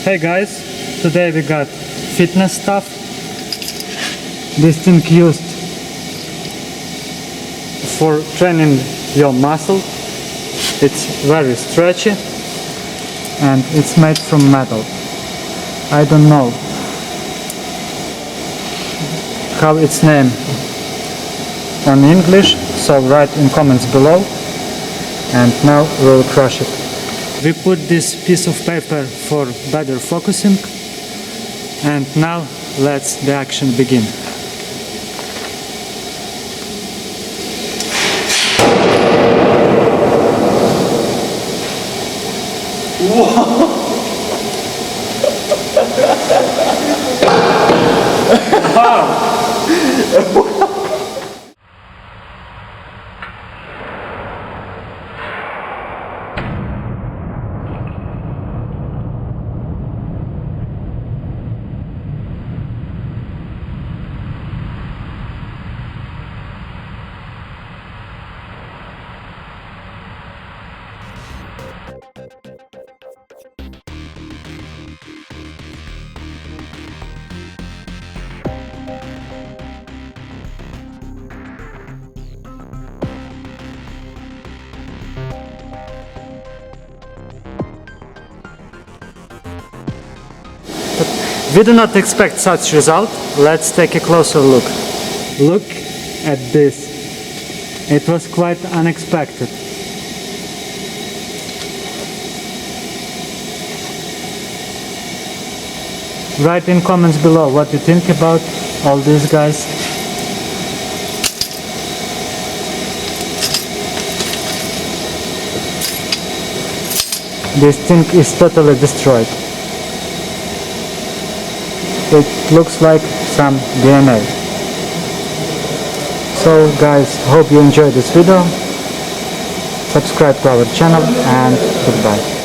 Hey guys, today we got fitness stuff. This thing used for training your muscle. It's very stretchy and it's made from metal. I don't know how it's named on English, so write in comments below, and now we'll crush it. We put this piece of paper for better focusing, and now let's the action begin. We do not expect such result. Let's take a closer look. Look at this. It was quite unexpected. Write in comments below what you think about all these guys. This thing is totally destroyed. It looks like some DNA. So guys, hope you enjoyed this video. Subscribe to our channel and goodbye.